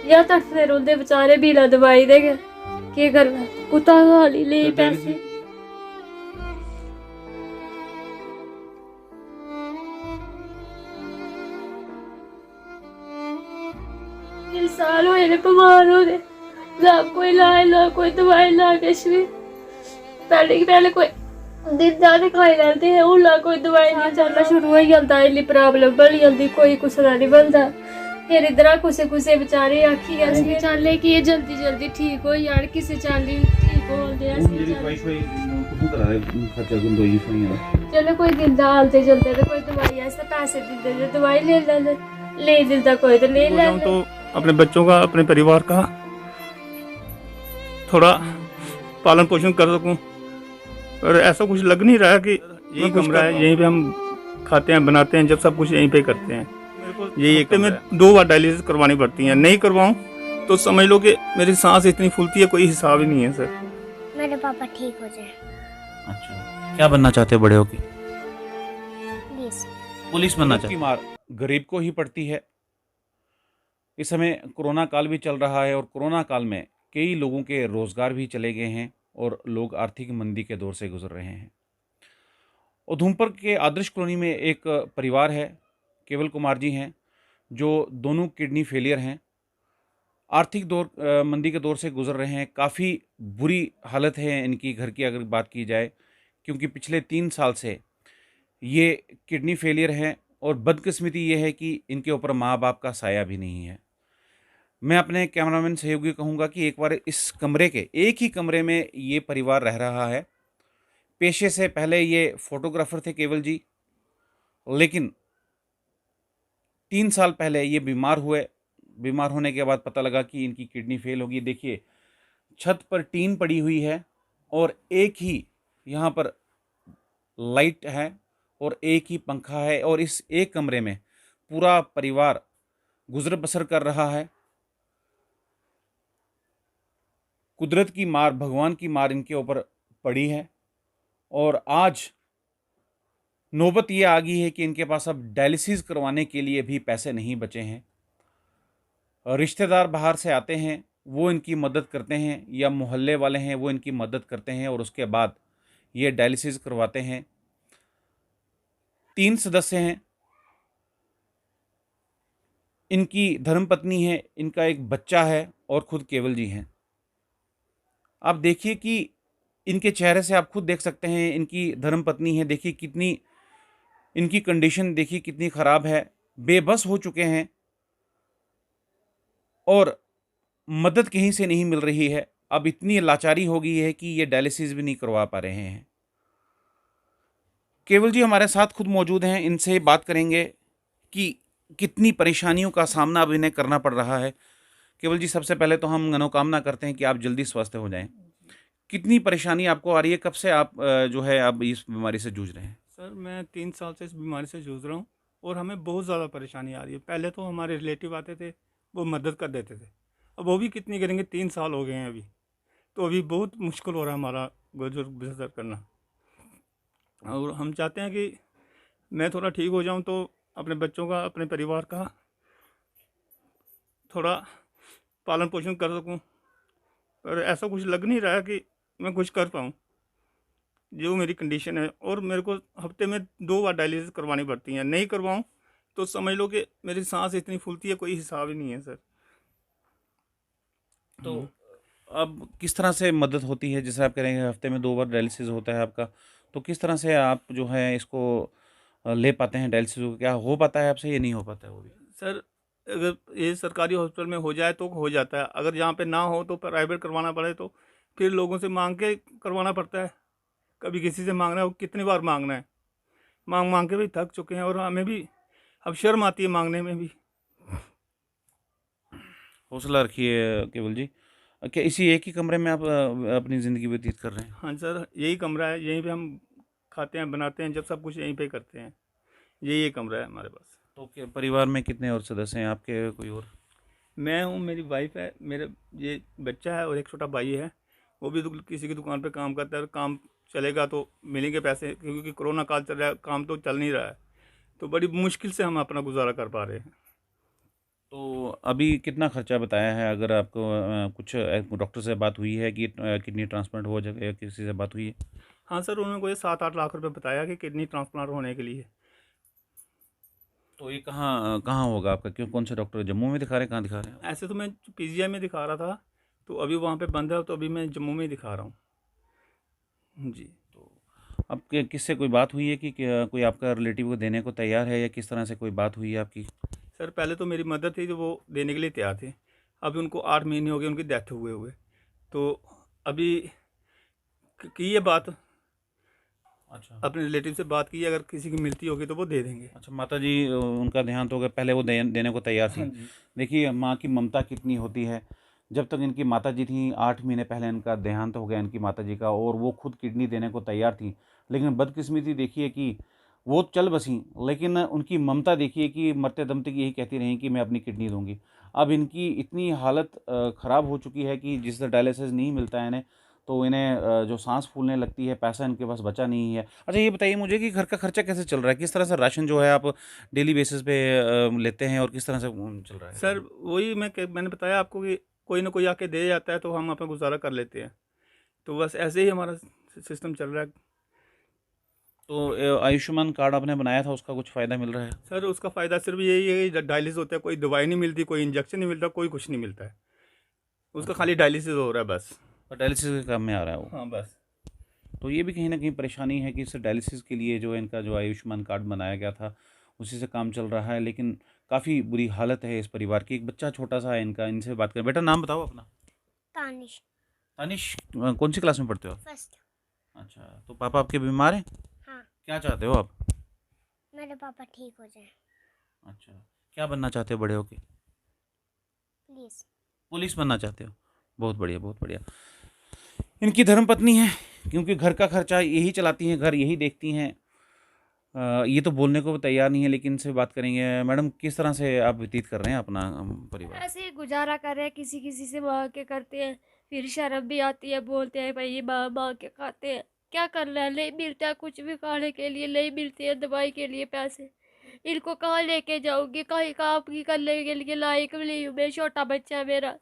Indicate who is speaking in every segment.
Speaker 1: या तड़फते रौंदे बेचारे बिना दवाई दे केह् करना, कुत्ता खाली ले पैसे। तीन साल होए ने बमार होए, ना कोई इलाज ना कोई दवाई ना किश भी। पहले कोई दिन जाने खाई लैंदे हे, हून ना कोई दवाई नहीं चलना शुरू हो जाता, इन्नी प्रॉब्लम बनी जंदी, कोई कुसै दा नहीं बनदा। फिर इद्धरा कुसै बेचारे आखी अस चाहले कि एह् जल्दी जल्दी ठीक हो जान, किसे चाल्ली ठीक होंदे अस चलो कोई दिंदा आंदे जंदे ते कोई दवाई आस्तै पैसे दिंदे ते दवाई ले लैंदे, ले दिंदा कोई तो ले लैंदे।
Speaker 2: तो अपने बच्चों का, अपने परिवार का थोड़ा पालन पोषण कर सकूं, और ऐसा कुछ लग नहीं रहा कि यही कमरा है, यहीं पे हम खाते हैं बनाते हैं, जब सब कुछ यहीं पे करते हैं। यही हफ्ते में 2 बार डायलिसिस करवानी पड़ती है, नहीं करवाऊं तो समझ लो कि मेरी सांस इतनी फूलती है, कोई हिसाब ही नहीं है सर।
Speaker 3: मेरे पापा ठीक हो जाए।
Speaker 4: अच्छा, क्या बनना चाहते हो बड़े होके? पुलिस बनना चाहते?
Speaker 5: मार गरीब को ही पड़ती है। इस समय कोरोना काल भी चल रहा है और कोरोना काल में कई लोगों के रोजगार भी चले गए हैं और लोग आर्थिक मंदी के दौर से गुजर रहे हैं। उधमपुर के आदर्श कॉलोनी में एक परिवार है, केवल कुमार जी हैं, जो दोनों किडनी फेलियर हैं, आर्थिक मंदी के दौर से गुजर रहे हैं। काफ़ी बुरी हालत है इनकी घर की अगर बात की जाए, क्योंकि पिछले 3 साल से ये किडनी फेलियर हैं और बदकिस्मती ये है कि इनके ऊपर माँ बाप का साया भी नहीं है। मैं अपने कैमरामैन सहयोगी कहूँगा कि एक बार इस कमरे के, एक ही कमरे में ये परिवार रह रहा है। पेशे से पहले ये फोटोग्राफर थे केवल जी, लेकिन 3 साल पहले ये बीमार हुए। बीमार होने के बाद पता लगा कि इनकी किडनी फेल होगी। देखिए छत पर टीन पड़ी हुई है और एक ही यहाँ पर लाइट है और एक ही पंखा है, और इस एक कमरे में पूरा परिवार गुजर बसर कर रहा है। कुदरत की मार, भगवान की मार इनके ऊपर पड़ी है और आज नौबत ये आ गई है कि इनके पास अब डायलिसिस करवाने के लिए भी पैसे नहीं बचे हैं। रिश्तेदार बाहर से आते हैं, वो इनकी मदद करते हैं, या मोहल्ले वाले हैं वो इनकी मदद करते हैं और उसके बाद ये डायलिसिस करवाते हैं। 3 सदस्य हैं, इनकी धर्मपत्नी है, इनका एक बच्चा है और खुद केवल जी हैं। आप देखिए कि इनके चेहरे से आप खुद देख सकते हैं, इनकी धर्मपत्नी है, देखिए कितनी इनकी कंडीशन देखिए कितनी ख़राब है, बेबस हो चुके हैं और मदद कहीं से नहीं मिल रही है। अब इतनी लाचारी हो गई है कि ये डायलिसिस भी नहीं करवा पा रहे हैं। केवल जी हमारे साथ खुद मौजूद हैं, इनसे बात करेंगे कि कितनी परेशानियों का सामना अब इन्हें करना पड़ रहा है। केवल जी, सबसे पहले तो हम मनोकामना करते हैं कि आप जल्दी स्वस्थ हो जाएं। कितनी परेशानी आपको आ रही है, कब से आप जो है अब इस बीमारी से जूझ रहे हैं?
Speaker 2: सर मैं 3 साल से इस बीमारी से जूझ रहा हूँ और हमें बहुत ज़्यादा परेशानी आ रही है। पहले तो हमारे रिलेटिव आते थे, वो मदद कर देते थे, अब वो भी कितनी करेंगे, 3 साल हो गए हैं अभी, तो अभी बहुत मुश्किल हो रहा है हमारा गुजर बसर करना। और हम चाहते हैं कि मैं थोड़ा ठीक हो जाऊं तो अपने बच्चों का, अपने परिवार का थोड़ा पालन पोषण कर सकूं, पर ऐसा कुछ लग नहीं रहा कि मैं कुछ कर पाऊं, जो मेरी कंडीशन है। और मेरे को हफ्ते में 2 बार डायलिसिस करवानी पड़ती है, नहीं करवाऊं तो समझ लो कि मेरी सांस इतनी फूलती है, कोई हिसाब ही नहीं है सर।
Speaker 5: तो अब किस तरह से मदद होती है? जैसे आप कह रहे हैं हफ्ते में 2 बार डायलिसिस होता है आपका, तो किस तरह से आप जो है इसको ले पाते हैं डायलिसिस को? क्या हो पाता है आपसे, ये नहीं हो पाता है वो भी?
Speaker 2: सर अगर ये सरकारी हॉस्पिटल में हो जाए तो हो जाता है, अगर यहाँ पे ना हो तो प्राइवेट करवाना पड़े तो फिर लोगों से मांग के करवाना पड़ता है। कभी किसी से मांगना है, कितनी बार मांगना है, मांग मांग के भी थक चुके हैं और हमें भी अब शर्म आती है मांगने में भी।
Speaker 5: हौसला रखिए केवल जी। क्या इसी एक ही कमरे में आप अपनी ज़िंदगी व्यतीत कर रहे हैं?
Speaker 2: हाँ सर, यही कमरा है, यहीं पे हम खाते हैं बनाते हैं, जब सब कुछ यहीं पे करते हैं, यही एक कमरा है हमारे पास।
Speaker 5: तो क्या परिवार में कितने और सदस्य हैं आपके, कोई और?
Speaker 2: मैं हूँ, मेरी वाइफ है, मेरे ये बच्चा है और एक छोटा भाई है, वो भी किसी की दुकान पे काम करता है। काम चलेगा तो मिलेंगे पैसे, क्योंकि कोरोना काल चल रहा है, काम तो चल नहीं रहा है, तो बड़ी मुश्किल से हम अपना गुजारा कर पा रहे हैं।
Speaker 5: तो अभी कितना खर्चा बताया है? अगर आपको कुछ डॉक्टर से बात हुई है कि किडनी ट्रांसप्लांट हो जाएगा, या किसी से बात हुई है?
Speaker 2: हाँ सर, उन्होंने कोई 7-8 लाख रुपए बताया कि किडनी ट्रांसप्लांट होने के लिए।
Speaker 5: तो ये कहाँ कहाँ होगा आपका? क्यों, कौन से डॉक्टर, जम्मू में दिखा रहे हैं, कहाँ दिखा रहे हैं?
Speaker 2: ऐसे तो मैं पीजीआई में दिखा रहा था, तो अभी वहाँ पे बंद है, तो अभी मैं जम्मू में ही दिखा रहा हूँ जी।
Speaker 5: तो अब किससे कोई बात हुई है कि कोई आपका रिलेटिव को देने को तैयार है, या किस तरह से कोई बात हुई है आपकी?
Speaker 2: सर पहले तो मेरी मदर थी जो वो देने के लिए तैयार थे। अभी उनको 8 महीने हो गए उनकी डेथ हुए हुए। तो अभी की ये बात
Speaker 5: अच्छा।
Speaker 2: अपने रिलेटिव से बात की है, अगर किसी की मिलती होगी तो वो दे देंगे।
Speaker 5: अच्छा, माता जी उनका देहांत हो गया, पहले वो देने को तैयार थी।
Speaker 2: हाँ जी।
Speaker 5: देखिए माँ की ममता कितनी होती है। जब तक इनकी माता जी थी, 8 महीने पहले इनका देहांत हो गया इनकी माता जी का, और वो खुद किडनी देने को तैयार थी। लेकिन बदकिस्मती देखिए कि वो चल बसी, लेकिन उनकी ममता देखिए कि मरते दम तक यही कहती रही कि मैं अपनी किडनी दूंगी। अब इनकी इतनी हालत ख़राब हो चुकी है कि जिससे डायलिसिस नहीं मिलता है इन्हें, तो इन्हें जो सांस फूलने लगती है, पैसा इनके पास बचा नहीं है। अच्छा, ये बताइए मुझे कि घर का खर्चा कैसे चल रहा है? किस तरह से राशन जो है आप डेली बेसिस पे लेते हैं, और किस तरह से चल रहा है?
Speaker 2: सर वही मैंने बताया आपको कि कोई ना कोई आके दे जाता है तो हम अपना गुजारा कर लेते हैं। तो बस ऐसे ही हमारा सिस्टम चल रहा है।
Speaker 5: तो आयुष्मान कार्ड आपने बनाया था, उसका कुछ फ़ायदा मिल रहा है?
Speaker 2: सर उसका फ़ायदा सिर्फ यही है कि डायलिसिस होता है, कोई दवाई नहीं मिलती, कोई इंजेक्शन नहीं मिलता, कोई कुछ नहीं मिलता है। उसका खाली डायलिसिस हो रहा है बस।
Speaker 5: और डायलिसिस के काम में आ रहा है वो?
Speaker 2: हाँ बस।
Speaker 5: तो ये भी कहीं न कहीं परेशानी है कि इस डायलिसिस के लिए जो इनका जो आयुष्मान कार्ड बनाया गया था, उसी से काम चल रहा है, लेकिन काफ़ी बुरी हालत है इस परिवार की। एक बच्चा छोटा-सा है इनका, इनसे बात करें। बेटा नाम बताओ अपना।
Speaker 3: तानिश।
Speaker 5: तानिश, कौन सी क्लास में पढ़ते हो आप?
Speaker 3: फर्स्ट।
Speaker 5: अच्छा, तो पापा आपके बीमार हैं?
Speaker 3: हाँ।
Speaker 5: क्या चाहते हो आप?
Speaker 3: मेरे पापा ठीक हो जाए
Speaker 5: अच्छा, क्या बनना चाहते हो बड़े होके?
Speaker 3: प्लीज़।
Speaker 5: पुलिस बनना चाहते हो? बहुत बढ़िया, बहुत बढ़िया। इनकी धर्मपत्नी है, क्योंकि घर का खर्चा यही चलाती हैं, घर यही देखती हैं। ये तो बोलने को तैयार नहीं है, लेकिन इनसे बात करेंगे। मैडम, किस तरह से आप व्यतीत कर रहे हैं अपना परिवार?
Speaker 1: ऐसे ही गुजारा कर रहे हैं, किसी किसी से मांग के करते हैं। फिर शर्म भी आती है, बोलते हैं भाई ये मांग के खाते हैं। क्या करना है, नहीं मिलता है कुछ भी खाने के लिए, नहीं मिलती है दवाई के लिए पैसे। इनको कहाँ लेके जाऊंगी, कहीं काम की करने के लिए लायक भी नहीं हूँ मैं, छोटा बच्चा है मेरा।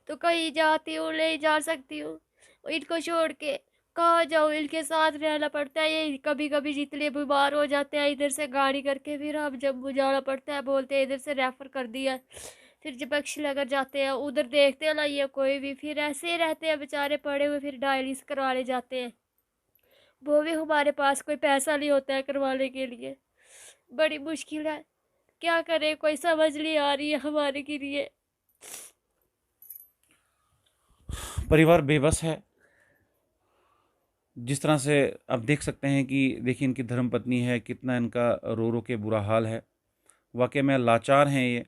Speaker 1: तो कहीं जाती हूँ नहीं जा सकती हूँ, इनको छोड़ के कहाँ जाऊँ, इनके साथ रहना पड़ता है। ये कभी कभी जितने बीमार हो जाते हैं इधर से गाड़ी करके फिर हम जम्मू जाना पड़ता है, बोलते हैं इधर से रेफर कर दिया। फिर जब नगर जाते हैं उधर देखते ना ये कोई भी, फिर ऐसे ही रहते हैं बेचारे पड़े हुए। फिर डायलिसिस करवाने जाते हैं, वो भी हमारे पास कोई पैसा नहीं होता है करवाने के लिए। बड़ी मुश्किल है, क्या करें, कोई समझ नहीं आ रही है हमारे के लिए।
Speaker 5: परिवार बेबस है। जिस तरह से आप देख सकते हैं कि देखिए इनकी धर्मपत्नी है, कितना इनका रो रो के बुरा हाल है। वाकई में लाचार हैं ये,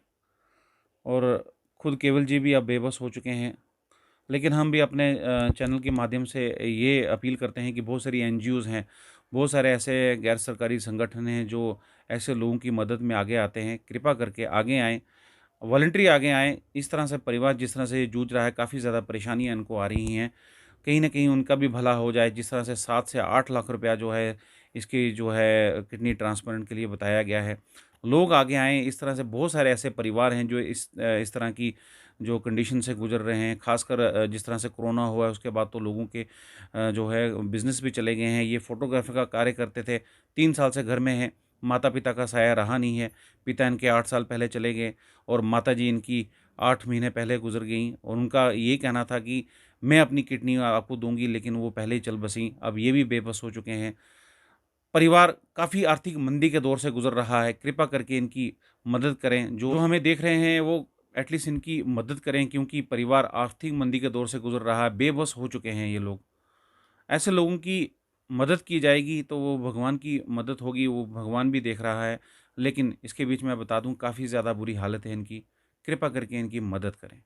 Speaker 5: और खुद केवल जी भी अब बेबस हो चुके हैं। लेकिन हम भी अपने चैनल के माध्यम से ये अपील करते हैं कि बहुत सारी एनजीओज़ हैं, बहुत सारे ऐसे गैर सरकारी संगठन हैं जो ऐसे लोगों की मदद में आगे आते हैं। कृपा करके आगे आएँ, वॉलंटरी आगे आएँ। इस तरह से परिवार जिस तरह से जूझ रहा है, काफ़ी ज़्यादा परेशानियाँ इनको आ रही हैं। कहीं न कहीं उनका भी भला हो जाए। जिस तरह से 7 से 8 लाख रुपया जो है इसकी जो है किडनी ट्रांसप्लांट के लिए बताया गया है। लोग आगे आएँ। इस तरह से बहुत सारे ऐसे परिवार हैं जो इस तरह की जो कंडीशन से गुज़र रहे हैं। ख़ासकर जिस तरह से कोरोना हुआ है उसके बाद तो लोगों के जो है बिज़नेस भी चले गए हैं। ये फ़ोटोग्राफ़ी का कार्य करते थे, 3 साल से घर में हैं। माता-पिता का साया रहा नहीं है। पिता इनके 8 साल पहले चले गए, और माताजी इनकी 8 महीने पहले गुज़र गईं, और उनका ये कहना था कि मैं अपनी किडनी आपको दूँगी, लेकिन वो पहले ही चल बसीं। अब ये भी बेबस हो चुके हैं। परिवार काफ़ी आर्थिक मंदी के दौर से गुज़र रहा है। कृपा करके इनकी मदद करें। जो हमें देख रहे हैं वो एटलीस्ट इनकी मदद करें, क्योंकि परिवार आर्थिक मंदी के दौर से गुज़र रहा है। बेबस हो चुके हैं ये लोग। ऐसे लोगों की मदद की जाएगी तो वो भगवान की मदद होगी, वो भगवान भी देख रहा है। लेकिन इसके बीच मैं बता दूँ, काफ़ी ज़्यादा बुरी हालत है इनकी। कृपा करके इनकी मदद करें।